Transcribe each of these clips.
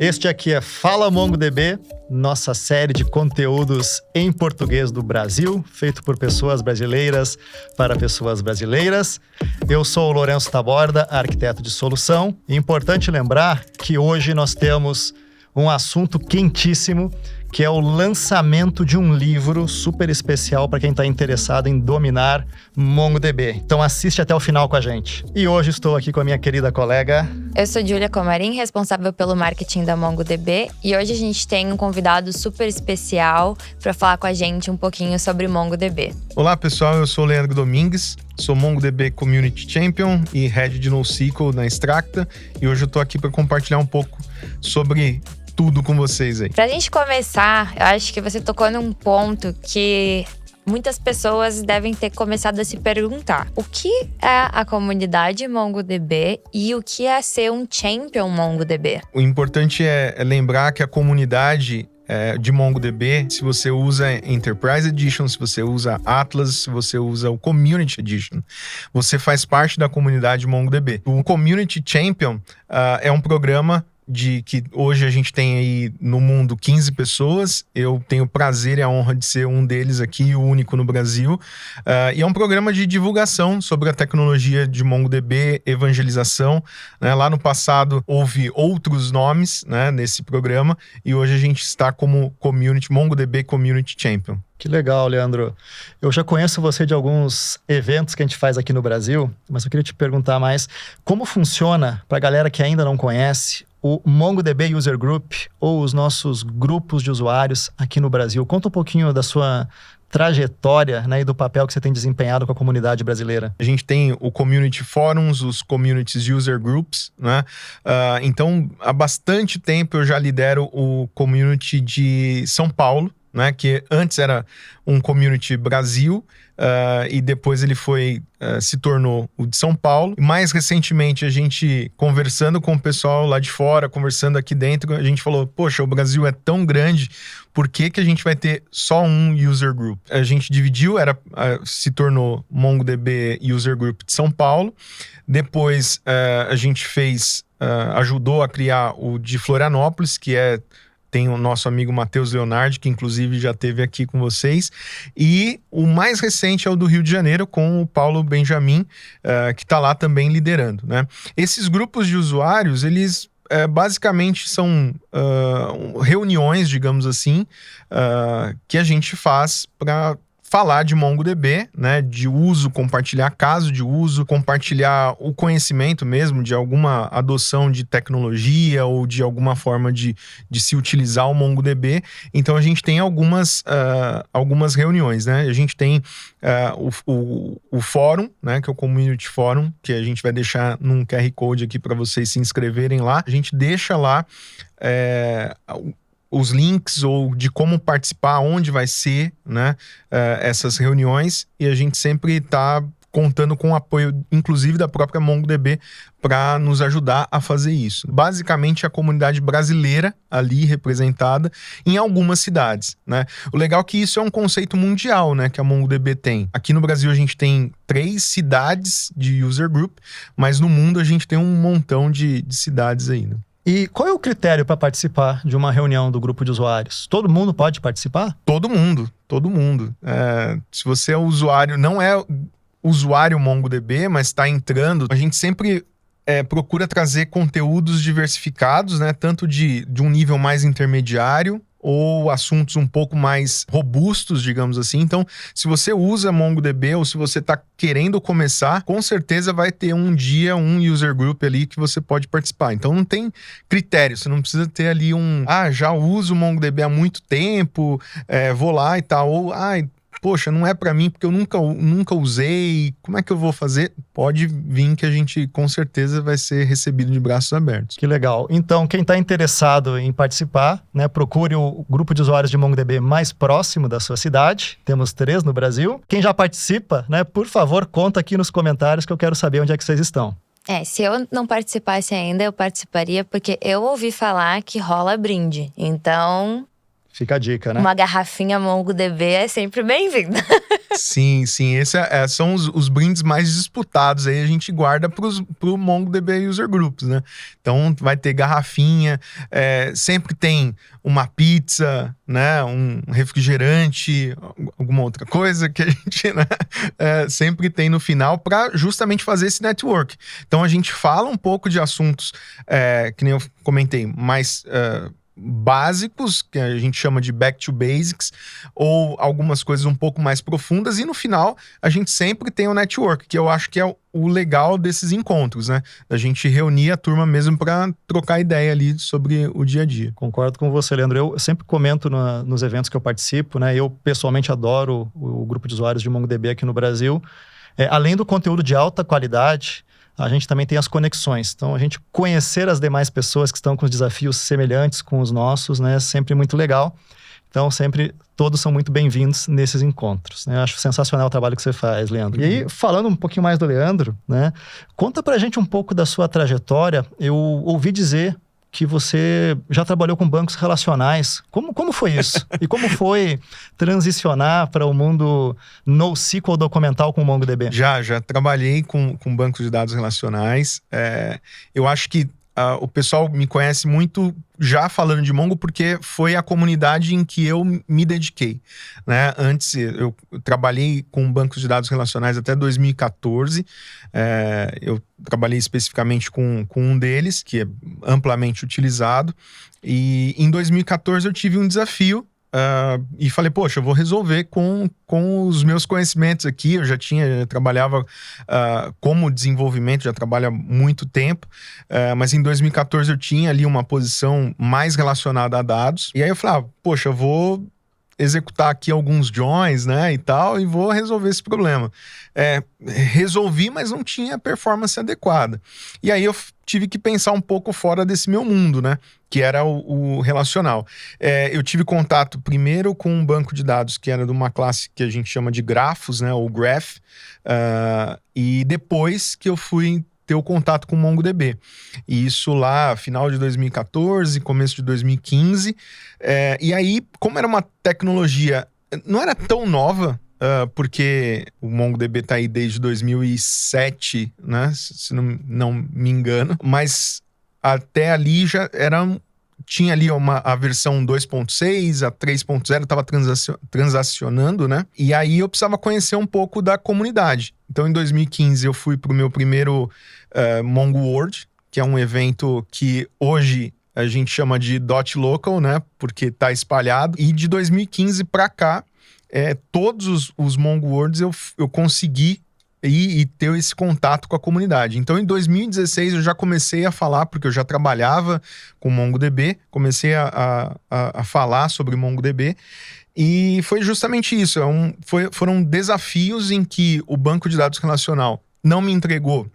Este aqui é Fala MongoDB, nossa série de conteúdos em português do Brasil, feito por pessoas brasileiras para pessoas brasileiras. Eu sou o Lourenço Taborda, arquiteto de solução. É importante lembrar que hoje nós temos um assunto quentíssimo, que é o lançamento de um livro super especial para quem está interessado em dominar MongoDB. Então assiste até o final com a gente. E hoje estou aqui com a minha querida colega... Eu sou Júlia Comarim, responsável pelo marketing da MongoDB. E hoje a gente tem um convidado super especial para falar com a gente um pouquinho sobre MongoDB. Olá pessoal, eu sou o Leandro Domingues, sou MongoDB Community Champion e Head de NoSQL na Extracta. E hoje eu estou aqui para compartilhar um pouco sobre tudo com vocês aí. Pra gente começar, eu acho que você tocou num ponto que muitas pessoas devem ter começado a se perguntar. O que é a comunidade MongoDB e o que é ser um Champion MongoDB? O importante é lembrar que a comunidade de MongoDB, se você usa Enterprise Edition, se você usa Atlas, se você usa o Community Edition, você faz parte da comunidade MongoDB. O Community Champion é um programa de que hoje a gente tem aí no mundo 15 pessoas. Eu tenho o prazer e a honra de ser um deles aqui, o único no Brasil. E é um programa de divulgação sobre a tecnologia de MongoDB, evangelização, né? Lá no passado houve outros nomes, né, nesse programa, e hoje a gente está como MongoDB Community Champion. Que legal, Leandro. Eu já conheço você de alguns eventos que a gente faz aqui no Brasil, mas eu queria te perguntar mais, como funciona, para a galera que ainda não conhece, o MongoDB User Group ou os nossos grupos de usuários aqui no Brasil? Conta um pouquinho da sua trajetória, né, e do papel que você tem desempenhado com a comunidade brasileira. A gente tem o Community Forums, os Communities User Groups, né? Então, há bastante tempo eu já lidero o Community de São Paulo, né, que antes era um Community Brasil, e depois ele se tornou o de São Paulo. Mais recentemente, a gente conversando com o pessoal lá de fora, conversando aqui dentro, a gente falou, poxa, o Brasil é tão grande, por que a gente vai ter só um User Group? A gente dividiu, se tornou MongoDB User Group de São Paulo. Depois a gente ajudou a criar o de Florianópolis, que tem o nosso amigo Matheus Leonardi, que inclusive já esteve aqui com vocês. E o mais recente é o do Rio de Janeiro, com o Paulo Benjamin, que está lá também liderando, né? Esses grupos de usuários, eles basicamente são reuniões, digamos assim, que a gente faz para falar de MongoDB, né, de uso, compartilhar caso de uso, compartilhar o conhecimento mesmo de alguma adoção de tecnologia ou de alguma forma de se utilizar o MongoDB. Então a gente tem algumas reuniões, né? A gente tem o fórum, né, que é o Community Forum, que a gente vai deixar num QR Code aqui para vocês se inscreverem lá. A gente deixa lá os links ou de como participar, onde vai ser, né, essas reuniões, e a gente sempre está contando com o apoio, inclusive da própria MongoDB, para nos ajudar a fazer isso. Basicamente, a comunidade brasileira ali representada em algumas cidades, né? O legal é que isso é um conceito mundial, né, que a MongoDB tem. Aqui no Brasil a gente tem 3 cidades de user group, mas no mundo a gente tem um montão de cidades aí, né? E qual é o critério para participar de uma reunião do grupo de usuários? Todo mundo pode participar? Todo mundo. Se você é usuário, não é usuário MongoDB, mas está entrando, a gente sempre procura trazer conteúdos diversificados, né? Tanto de um nível mais intermediário ou assuntos um pouco mais robustos, digamos assim. Então, se você usa MongoDB ou se você está querendo começar, com certeza vai ter um user group ali que você pode participar. Então, não tem critério, você não precisa ter ali já uso MongoDB há muito tempo, vou lá e tal, ou, poxa, não é para mim porque eu nunca usei, como é que eu vou fazer? Pode vir que a gente com certeza vai ser recebido de braços abertos. Que legal. Então, quem está interessado em participar, né, procure o grupo de usuários de MongoDB mais próximo da sua cidade. Temos 3 no Brasil. Quem já participa, né, por favor, conta aqui nos comentários que eu quero saber onde é que vocês estão. Se eu não participasse ainda, eu participaria porque eu ouvi falar que rola brinde. Então, Fica a dica, né? Uma garrafinha MongoDB é sempre bem-vinda. Sim, esses são os brindes mais disputados. Aí a gente guarda pro MongoDB User Groups, né? Então vai ter garrafinha, sempre tem uma pizza, né? Um refrigerante, alguma outra coisa que a gente, né? Sempre tem no final para justamente fazer esse network. Então a gente fala um pouco de assuntos, que nem eu comentei, mais básicos, que a gente chama de back to basics, ou algumas coisas um pouco mais profundas, e no final a gente sempre tem o network, que eu acho que é o legal desses encontros, né? Da gente reunir a turma mesmo para trocar ideia ali sobre o dia a dia. Concordo com você, Leandro. Eu sempre comento nos eventos que eu participo, né? Eu pessoalmente adoro o grupo de usuários de MongoDB aqui no Brasil. Além do conteúdo de alta qualidade, a gente também tem as conexões. Então, a gente conhecer as demais pessoas que estão com os desafios semelhantes com os nossos, né? É sempre muito legal. Então, sempre, todos são muito bem-vindos nesses encontros, né? Eu acho sensacional o trabalho que você faz, Leandro. E aí, falando um pouquinho mais do Leandro, né? Conta pra gente um pouco da sua trajetória. Eu ouvi dizer que você já trabalhou com bancos relacionais. Como foi isso? E como foi transicionar para o mundo NoSQL documental com o MongoDB? Já trabalhei com bancos de dados relacionais. Eu acho que o pessoal me conhece muito já falando de Mongo porque foi a comunidade em que eu me dediquei, né? Antes eu trabalhei com bancos de dados relacionais até 2014. Eu trabalhei especificamente com um deles, que é amplamente utilizado. E em 2014 eu tive um desafio e falei, poxa, eu vou resolver com os meus conhecimentos aqui. Eu já trabalhava como desenvolvimento, já trabalho há muito tempo, mas em 2014 eu tinha ali uma posição mais relacionada a dados. E aí eu falei, poxa, eu vou executar aqui alguns joins, né, e tal, e vou resolver esse problema. Resolvi, mas não tinha performance adequada. E aí eu tive que pensar um pouco fora desse meu mundo, né, que era o relacional. Eu tive contato primeiro com um banco de dados que era de uma classe que a gente chama de grafos, né, ou graph, e depois que eu fui ter o contato com o MongoDB. E isso lá, final de 2014, começo de 2015. E aí, como era uma tecnologia, não era tão nova, porque o MongoDB está aí desde 2007, né? Se não me engano. Mas até ali já tinha ali a versão 2.6, a 3.0 estava transacionando, né? E aí eu precisava conhecer um pouco da comunidade. Então, em 2015, eu fui para o meu primeiro Mongo World, que é um evento que hoje a gente chama de .local, né? Porque está espalhado. E de 2015 para cá, todos os Mongo Worlds eu consegui e ter esse contato com a comunidade. Então, em 2016, eu já comecei a falar, porque eu já trabalhava com MongoDB, comecei a falar sobre MongoDB, e foi justamente isso. Foram desafios em que o banco de dados relacional não me entregou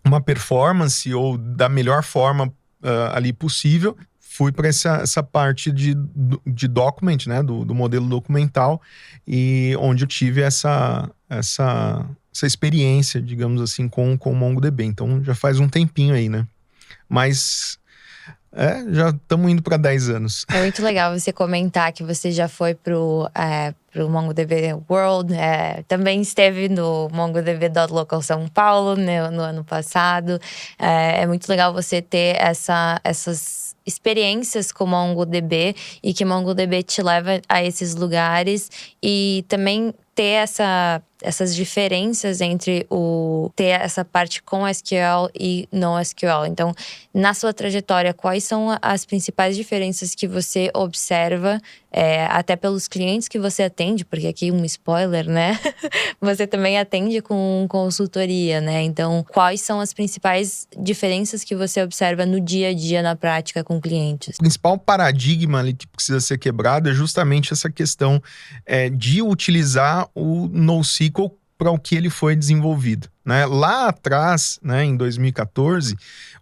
uma performance ou da melhor forma ali possível. Fui para essa parte de document, né, do modelo documental, e onde eu tive essa experiência, digamos assim, com o MongoDB. Então, já faz um tempinho aí, né? Mas já estamos indo para 10 anos. É muito legal você comentar que você já foi pro MongoDB World, também esteve no MongoDB.local São Paulo, né, no ano passado. É muito legal você ter essas experiências com MongoDB e que MongoDB te leva a esses lugares, e também ter essas diferenças entre ter essa parte com SQL e não SQL. Então, na sua trajetória, quais são as principais diferenças que você observa, até pelos clientes que você atende, porque aqui um spoiler, né? Você também atende com consultoria, né? Então, quais são as principais diferenças que você observa no dia a dia, na prática, com clientes? O principal paradigma ali que precisa ser quebrado é justamente essa questão de utilizar o NoSQL para o que ele foi desenvolvido, né? Lá atrás, né, em 2014,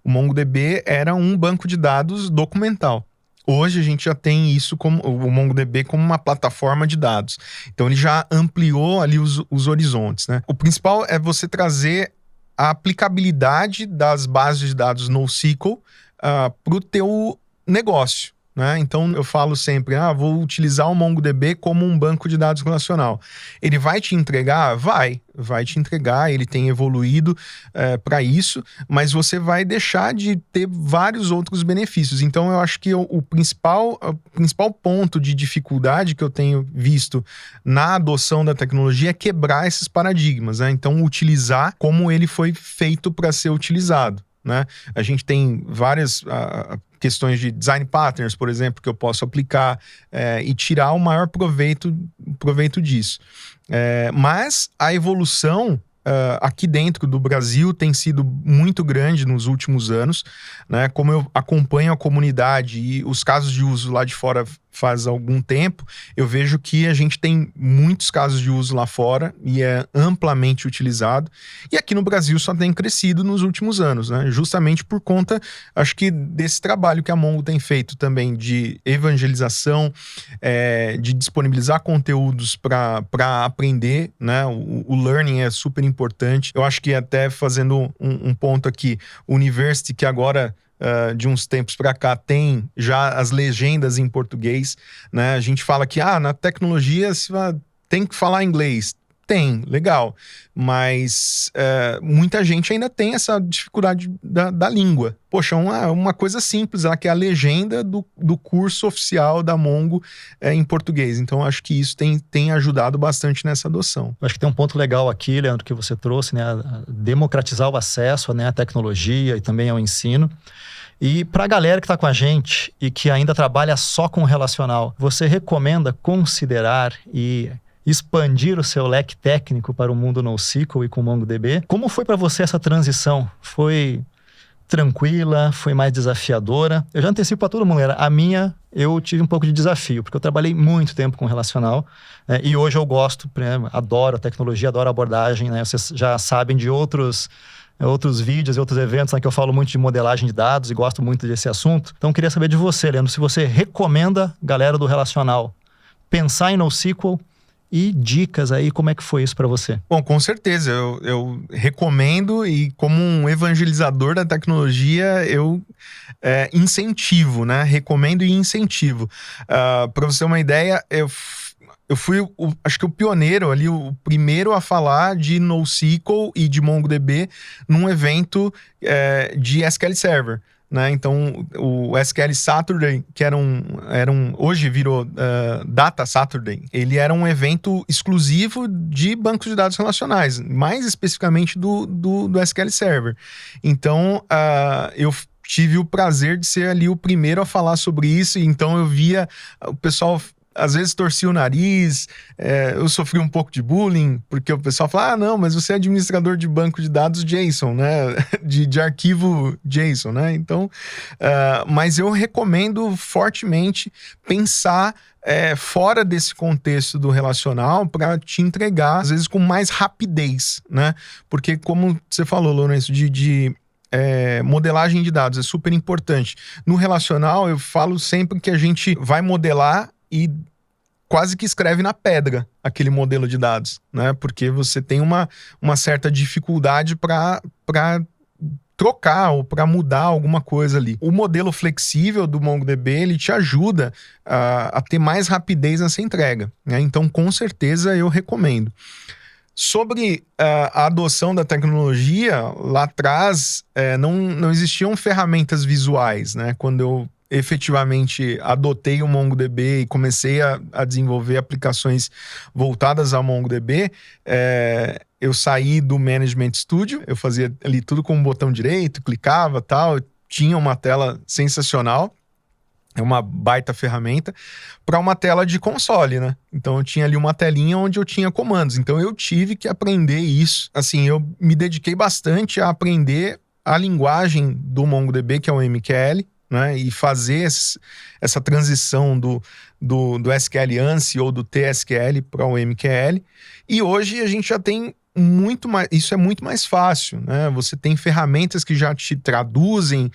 o MongoDB era um banco de dados documental. Hoje a gente já tem isso o MongoDB como uma plataforma de dados. Então ele já ampliou ali os horizontes, né? O principal é você trazer a aplicabilidade das bases de dados NoSQL para o teu negócio. né? Então eu falo sempre, vou utilizar o MongoDB como um banco de dados relacional. Ele vai te entregar? Vai te entregar, ele tem evoluído para isso, mas você vai deixar de ter vários outros benefícios. Então eu acho que o principal ponto de dificuldade que eu tenho visto na adoção da tecnologia é quebrar esses paradigmas, né? Então utilizar como ele foi feito para ser utilizado, né? A gente tem várias questões de design patterns, por exemplo, que eu posso aplicar e tirar o maior proveito disso. Mas a evolução aqui dentro do Brasil tem sido muito grande nos últimos anos, né? Como eu acompanho a comunidade e os casos de uso lá de fora faz algum tempo, eu vejo que a gente tem muitos casos de uso lá fora e é amplamente utilizado. E aqui no Brasil só tem crescido nos últimos anos, né? Justamente por conta, acho que, desse trabalho que a Mongo tem feito também de evangelização, de disponibilizar conteúdos para aprender, né? O learning é super importante. Eu acho que até fazendo um ponto aqui, o University, que agora de uns tempos para cá tem já as legendas em português, né? A gente fala que na tecnologia tem que falar inglês. Tem, legal. Mas muita gente ainda tem essa dificuldade da língua. Poxa, uma coisa simples, que é a legenda do curso oficial da Mongo em português. Então, acho que isso tem ajudado bastante nessa adoção. Eu acho que tem um ponto legal aqui, Leandro, que você trouxe, né? A democratizar o acesso, né, à tecnologia e também ao ensino. E para a galera que está com a gente e que ainda trabalha só com relacional, você recomenda considerar e expandir o seu leque técnico para o mundo NoSQL e com MongoDB? Como foi para você essa transição? Foi tranquila? Foi mais desafiadora? Eu já antecipo para todo mundo, a minha eu tive um pouco de desafio, porque eu trabalhei muito tempo com relacional e hoje eu gosto, adoro a tecnologia, adoro a abordagem, né? Vocês já sabem de outros vídeos e outros eventos, né, que eu falo muito de modelagem de dados e gosto muito desse assunto. Então, eu queria saber de você, Leandro, se você recomenda, galera do relacional, pensar em NoSQL e dicas aí, como é que foi isso para você? Bom, com certeza, eu recomendo e como um evangelizador da tecnologia, eu incentivo, né? Recomendo e incentivo. Para você ter uma ideia, eu fui, acho que o pioneiro ali, o primeiro a falar de NoSQL e de MongoDB num evento de SQL Server, né? Então, o SQL Saturday, que hoje virou Data Saturday, ele era um evento exclusivo de bancos de dados relacionais, mais especificamente do SQL Server. Então, eu tive o prazer de ser ali o primeiro a falar sobre isso, e então eu via o pessoal às vezes torcia o nariz, eu sofri um pouco de bullying, porque o pessoal fala, não, mas você é administrador de banco de dados JSON, né? de arquivo JSON, né? Então, mas eu recomendo fortemente pensar fora desse contexto do relacional para te entregar, às vezes, com mais rapidez, né? Porque, como você falou, Lourenço, modelagem de dados é super importante. No relacional, eu falo sempre que a gente vai modelar e quase que escreve na pedra aquele modelo de dados, né? Porque você tem uma certa dificuldade para trocar ou para mudar alguma coisa ali. O modelo flexível do MongoDB, ele te ajuda a ter mais rapidez nessa entrega, né? Então, com certeza, eu recomendo. Sobre a adoção da tecnologia, lá atrás não existiam ferramentas visuais, né? Quando eu efetivamente adotei o MongoDB e comecei a desenvolver aplicações voltadas ao MongoDB, eu saí do Management Studio, eu fazia ali tudo com o botão direito, clicava, tal, tinha uma tela sensacional, é uma baita ferramenta, para uma tela de console, né? Então eu tinha ali uma telinha onde eu tinha comandos, então eu tive que aprender isso. Assim, eu me dediquei bastante a aprender a linguagem do MongoDB, que é o MQL, né, e fazer essa transição do SQL ANSI ou do TSQL para o MQL. E hoje a gente já tem muito mais, isso é muito mais fácil, né? Você tem ferramentas que já te traduzem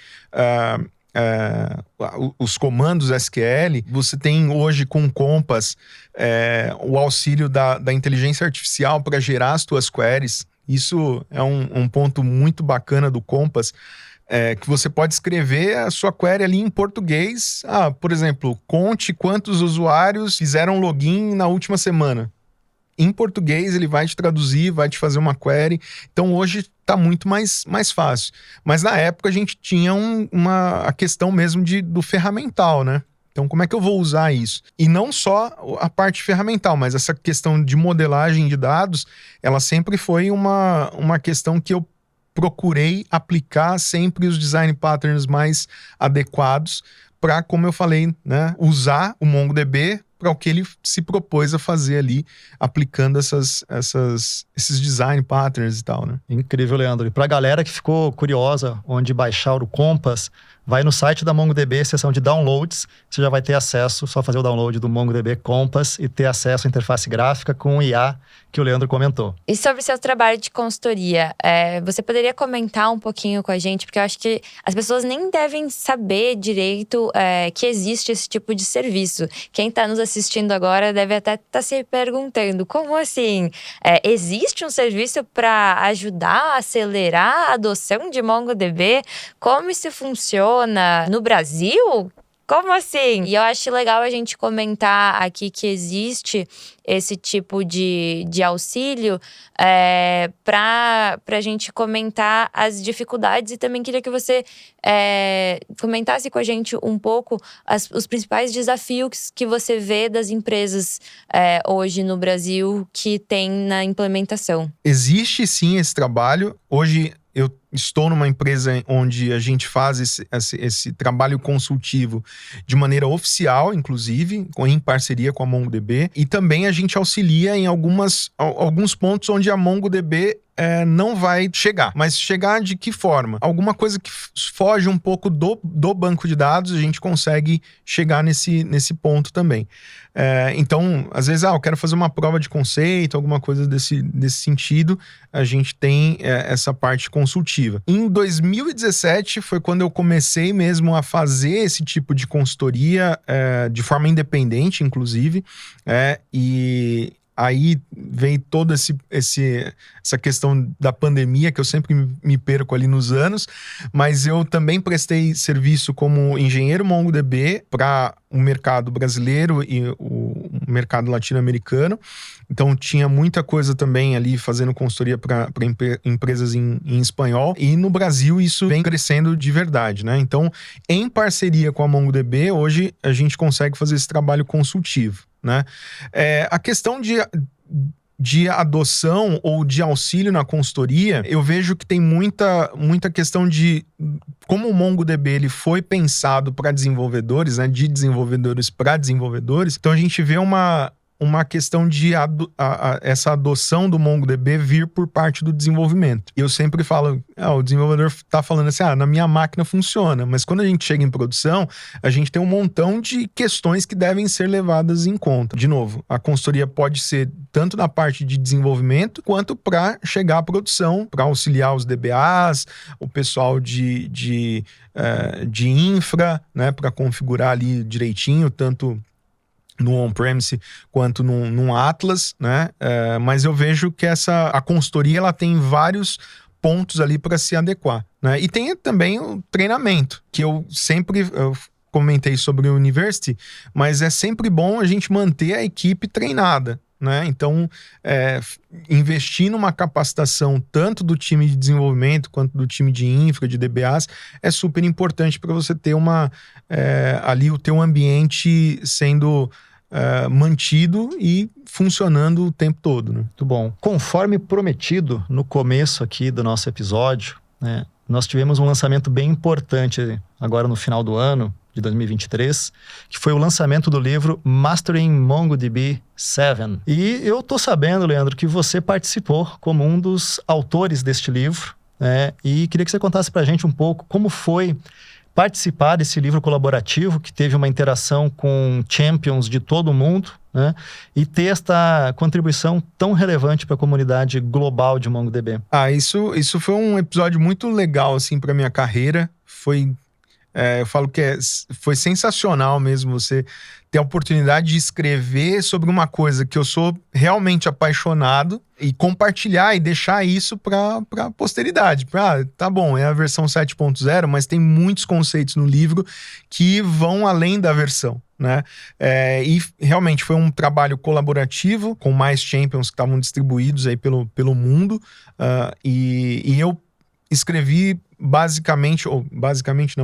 os comandos SQL. Você tem hoje com o Compass o auxílio da inteligência artificial para gerar as tuas queries. Isso é um ponto muito bacana do Compass, que você pode escrever a sua query ali em português. Por exemplo, conte quantos usuários fizeram login na última semana. Em português, ele vai te traduzir, vai te fazer uma query. Então, hoje está muito mais fácil. Mas, na época, a gente tinha a questão mesmo do ferramental, né? Então, como é que eu vou usar isso? E não só a parte ferramental, mas essa questão de modelagem de dados, ela sempre foi uma questão que eu procurei aplicar sempre os design patterns mais adequados para, como eu falei, né, usar o MongoDB para o que ele se propôs a fazer ali, aplicando esses design patterns e tal, né? Incrível, Leandro. E para a galera que ficou curiosa onde baixar o Compass, vai no site da MongoDB, seção de downloads, você já vai ter acesso, só fazer o download do MongoDB Compass e ter acesso à interface gráfica com o IA que o Leandro comentou. E sobre o seu trabalho de consultoria, você poderia comentar um pouquinho com a gente? Porque eu acho que as pessoas nem devem saber direito que existe esse tipo de serviço. Quem está nos assistindo agora deve até estar se perguntando, como assim? Existe um serviço para ajudar a acelerar a adoção de MongoDB? Como isso funciona no Brasil? Como assim? E eu acho legal a gente comentar aqui que existe esse tipo de auxílio para a gente comentar as dificuldades, e também queria que você comentasse com a gente um pouco os principais desafios que você vê das empresas hoje no Brasil que tem na implementação. Existe sim esse trabalho. Hoje eu estou numa empresa onde a gente faz esse trabalho consultivo de maneira oficial, inclusive, em parceria com a MongoDB. E também a gente auxilia em alguns pontos onde a MongoDB não vai chegar. Mas chegar de que forma? Alguma coisa que foge um pouco do banco de dados, a gente consegue chegar nesse ponto também. Então, às vezes, eu quero fazer uma prova de conceito, alguma coisa desse sentido, a gente tem essa parte consultiva. Em 2017 foi quando eu comecei mesmo a fazer esse tipo de consultoria de forma independente, inclusive, e aí veio toda essa questão da pandemia, que eu sempre me perco ali nos anos, mas eu também prestei serviço como engenheiro MongoDB para o mercado brasileiro e o mercado latino-americano. Então tinha muita coisa também ali fazendo consultoria para empresas em espanhol. E no Brasil isso vem crescendo de verdade, né? Então, em parceria com a MongoDB, hoje a gente consegue fazer esse trabalho consultivo, né? A questão de adoção ou de auxílio na consultoria, eu vejo que tem muita questão de como o MongoDB ele foi pensado para desenvolvedores, né, de desenvolvedores para desenvolvedores. Então a gente vê uma questão de essa adoção do MongoDB vir por parte do desenvolvimento. E eu sempre falo, o desenvolvedor está falando assim, na minha máquina funciona, mas quando a gente chega em produção, a gente tem um montão de questões que devem ser levadas em conta. De novo, a consultoria pode ser tanto na parte de desenvolvimento, quanto para chegar à produção, para auxiliar os DBAs, o pessoal de infra, né, para configurar ali direitinho, tanto no on-premise quanto num Atlas, né? Mas eu vejo que a consultoria ela tem vários pontos ali para se adequar, né? E tem também o treinamento, que eu comentei sobre o University, mas é sempre bom a gente manter a equipe treinada, né? Então, investir numa capacitação tanto do time de desenvolvimento quanto do time de infra, de DBAs, é super importante para você ter ali o teu ambiente sendo mantido e funcionando o tempo todo, né? Muito bom. Conforme prometido no começo aqui do nosso episódio, né, nós tivemos um lançamento bem importante agora no final do ano de 2023, que foi o lançamento do livro Mastering MongoDB 7. E eu tô sabendo, Leandro, que você participou como um dos autores deste livro, né? E queria que você contasse pra gente um pouco como foi participar desse livro colaborativo, que teve uma interação com champions de todo o mundo, né? E ter esta contribuição tão relevante para a comunidade global de MongoDB. Isso foi um episódio muito legal, assim, para minha carreira. Foi Eu falo que foi sensacional mesmo você ter a oportunidade de escrever sobre uma coisa que eu sou realmente apaixonado e compartilhar e deixar isso para a posteridade. Tá bom, é a versão 7.0, mas tem muitos conceitos no livro que vão além da versão, né? E realmente foi um trabalho colaborativo com mais champions que estavam distribuídos aí pelo mundo, e eu escrevi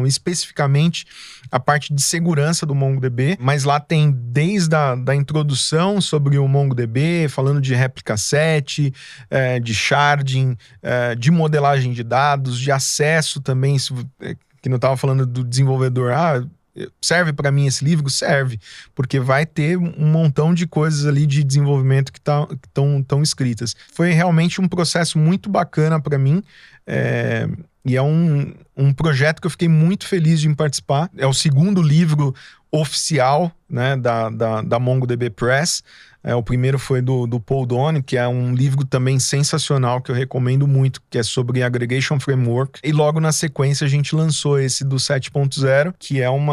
especificamente a parte de segurança do MongoDB, mas lá tem desde da introdução sobre o MongoDB, falando de réplica set, de sharding, de modelagem de dados, de acesso também, que não estava falando do desenvolvedor, serve para mim esse livro? Serve, porque vai ter um montão de coisas ali de desenvolvimento que estão escritas. Foi realmente um processo muito bacana para mim, e é um projeto que eu fiquei muito feliz de participar. É o segundo livro oficial, né, da MongoDB Press. O primeiro foi do Paul Downey, que é um livro também sensacional, que eu recomendo muito, que é sobre Aggregation Framework. E logo na sequência a gente lançou esse do 7.0, que é um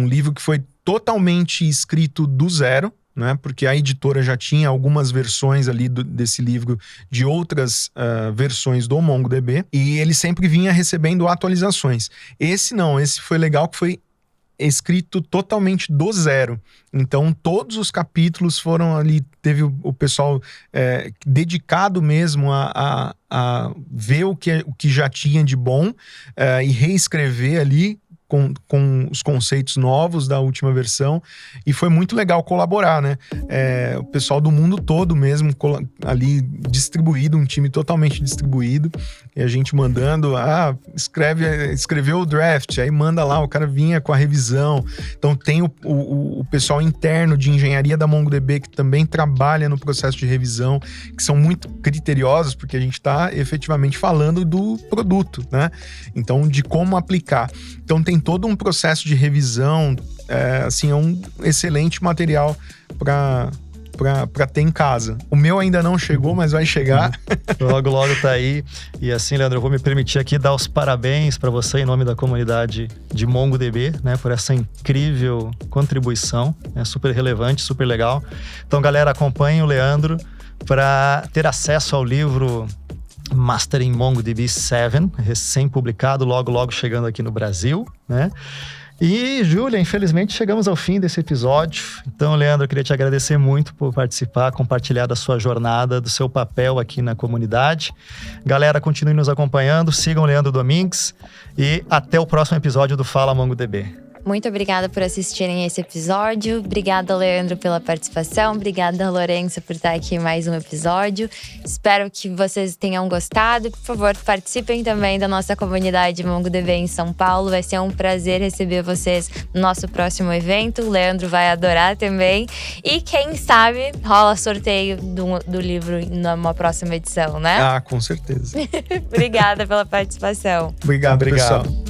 livro que foi totalmente escrito do zero, né? Porque a editora já tinha algumas versões ali desse livro de outras versões do MongoDB, e ele sempre vinha recebendo atualizações. Esse foi legal, que foi escrito totalmente do zero. Então todos os capítulos foram ali, teve o pessoal dedicado mesmo a ver o que já tinha de bom, e reescrever ali com os conceitos novos da última versão, e foi muito legal colaborar, né? O pessoal do mundo todo mesmo ali distribuído, um time totalmente distribuído, e a gente mandando, escreveu o draft, aí manda lá, o cara vinha com a revisão. Então tem o pessoal interno de engenharia da MongoDB que também trabalha no processo de revisão, que são muito criteriosos, porque a gente está efetivamente falando do produto, né? Então, de como aplicar. Então tem todo um processo de revisão, é um excelente material para ter em casa. O meu ainda não chegou, mas vai chegar. Logo tá aí. E assim, Leandro, eu vou me permitir aqui dar os parabéns para você em nome da comunidade de MongoDB, né, por essa incrível contribuição, super relevante, super legal. Então, galera, acompanhem o Leandro para ter acesso ao livro Mastering MongoDB 7, recém-publicado, logo chegando aqui no Brasil, né? E, Júlia, infelizmente chegamos ao fim desse episódio. Então, Leandro, eu queria te agradecer muito por participar, compartilhar da sua jornada, do seu papel aqui na comunidade. Galera, continue nos acompanhando, sigam o Leandro Domingues e até o próximo episódio do Fala MongoDB. Muito obrigada por assistirem esse episódio. Obrigada, Leandro, pela participação. Obrigada, Lourenço, por estar aqui em mais um episódio. Espero que vocês tenham gostado. Por favor, participem também da nossa comunidade MongoDB em São Paulo. Vai ser um prazer receber vocês no nosso próximo evento. O Leandro vai adorar também. E quem sabe rola sorteio do livro numa próxima edição, né? Com certeza. Obrigada pela participação. Obrigado, pessoal.